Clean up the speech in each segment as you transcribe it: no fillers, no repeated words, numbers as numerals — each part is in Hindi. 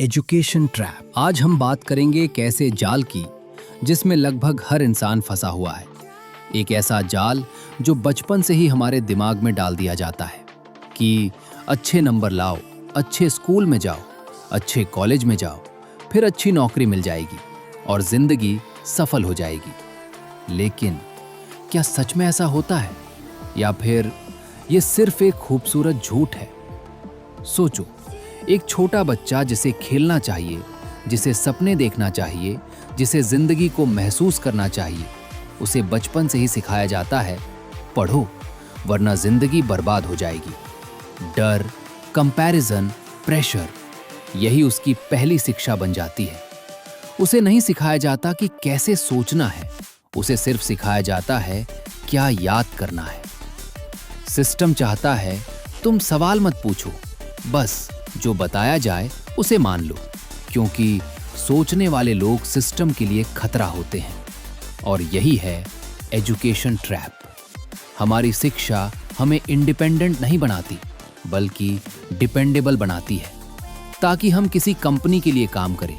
Education trap. आज हम बात करेंगे कैसे जाल की जिसमें लगभग हर इंसान फंसा हुआ है। एक ऐसा जाल जो बचपन से ही हमारे दिमाग में डाल दिया जाता है कि अच्छे नंबर लाओ, अच्छे स्कूल में जाओ, अच्छे कॉलेज में जाओ, फिर अच्छी नौकरी मिल जाएगी और जिंदगी सफल हो जाएगी। लेकिन क्या सच में ऐसा होता है या फिर ये सिर्फ एक खूबसूरत झूठ है? सोचो, एक छोटा बच्चा जिसे खेलना चाहिए, जिसे सपने देखना चाहिए, जिसे जिंदगी को महसूस करना चाहिए, उसे बचपन से ही सिखाया जाता है पढ़ो वरना जिंदगी बर्बाद हो जाएगी। डर, कंपैरिजन, प्रेशर, यही उसकी पहली शिक्षा बन जाती है। उसे नहीं सिखाया जाता कि कैसे सोचना है, उसे सिर्फ सिखाया जाता है क्या याद करना है। सिस्टम चाहता है तुम सवाल मत पूछो, बस जो बताया जाए उसे मान लो, क्योंकि सोचने वाले लोग सिस्टम के लिए खतरा होते हैं। और यही है एजुकेशन ट्रैप। हमारी शिक्षा हमें इंडिपेंडेंट नहीं बनाती, बल्कि डिपेंडेबल बनाती है, ताकि हम किसी कंपनी के लिए काम करें,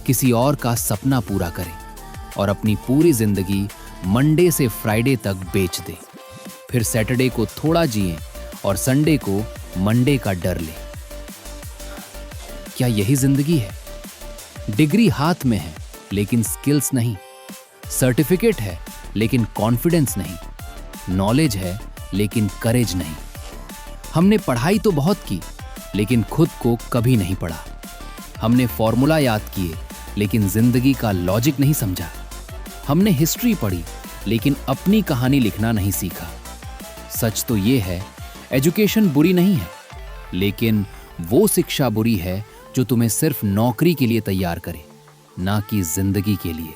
किसी और का सपना पूरा करें और अपनी पूरी जिंदगी मंडे से फ्राइडे तक बेच दें। फिर सैटरडे को थोड़ा जिएं और संडे को मंडे का डर लें। क्या यही जिंदगी है? डिग्री हाथ में है लेकिन स्किल्स नहीं, सर्टिफिकेट है लेकिन कॉन्फिडेंस नहीं, नॉलेज है लेकिन करेज नहीं। हमने पढ़ाई तो बहुत की लेकिन खुद को कभी नहीं पढ़ा। हमने फॉर्मूला याद किए लेकिन जिंदगी का लॉजिक नहीं समझा। हमने हिस्ट्री पढ़ी लेकिन अपनी कहानी लिखना नहीं सीखा। सच तो ये है, एजुकेशन बुरी नहीं है, लेकिन वो शिक्षा बुरी है जो तुम्हें सिर्फ नौकरी के लिए तैयार करे, ना कि जिंदगी के लिए।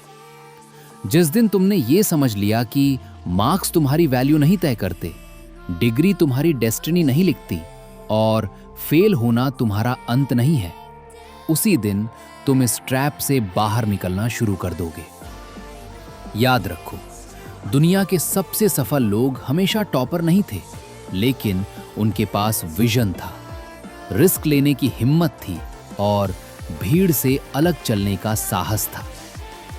जिस दिन तुमने ये समझ लिया कि मार्क्स तुम्हारी वैल्यू नहीं तय करते, डिग्री तुम्हारी डेस्टिनी नहीं लिखती और फेल होना तुम्हारा अंत नहीं है, उसी दिन तुम इस ट्रैप से बाहर निकलना शुरू कर दोगे। याद रखो, दुनिया के सबसे सफल लोग हमेशा टॉपर नहीं थे, लेकिन उनके पास विजन था, रिस्क लेने की हिम्मत थी और भीड़ से अलग चलने का साहस था।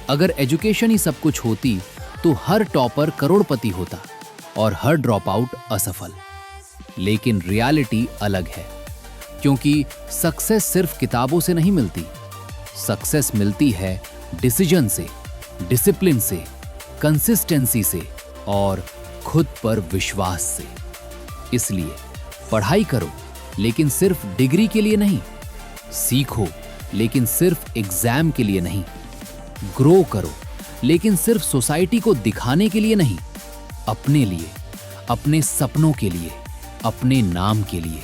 अगर एजुकेशन ही सब कुछ होती तो हर टॉपर करोड़पति होता और हर ड्रॉप आउट असफल। लेकिन रियलिटी अलग है, क्योंकि सक्सेस सिर्फ किताबों से नहीं मिलती। सक्सेस मिलती है डिसीजन से, डिसिप्लिन से, कंसिस्टेंसी से और खुद पर विश्वास से। इसलिए पढ़ाई करो लेकिन सिर्फ डिग्री के लिए नहीं, सीखो लेकिन सिर्फ एग्जाम के लिए नहीं, ग्रो करो लेकिन सिर्फ सोसाइटी को दिखाने के लिए नहीं, अपने लिए, अपने सपनों के लिए, अपने नाम के लिए।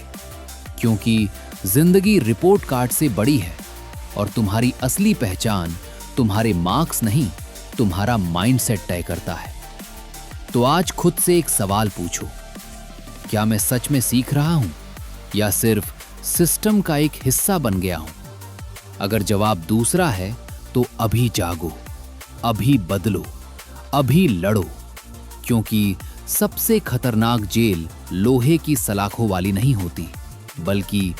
क्योंकि जिंदगी रिपोर्ट कार्ड से बड़ी है और तुम्हारी असली पहचान तुम्हारे मार्क्स नहीं, तुम्हारा माइंडसेट तय करता है। तो आज खुद से एक सवाल पूछो, क्या मैं सच में सीख रहा हूं या सिर्फ सिस्टम का एक हिस्सा बन गया हूं? अगर जवाब दूसरा है तो अभी जागो, अभी बदलो, अभी लड़ो, क्योंकि सबसे खतरनाक जेल लोहे की सलाखों वाली नहीं होती, बल्कि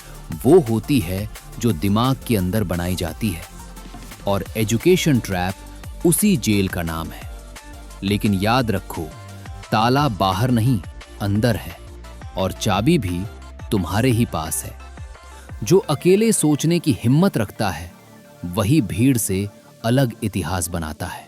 वो होती है जो दिमाग के अंदर बनाई जाती है। और एजुकेशन ट्रैप उसी जेल का नाम है। लेकिन याद रखो, ताला बाहर नहीं, अंदर है और चाबी भी तुम्हारे ही पास है। जो अकेले सोचने की हिम्मत रखता है, वही भीड़ से अलग इतिहास बनाता है।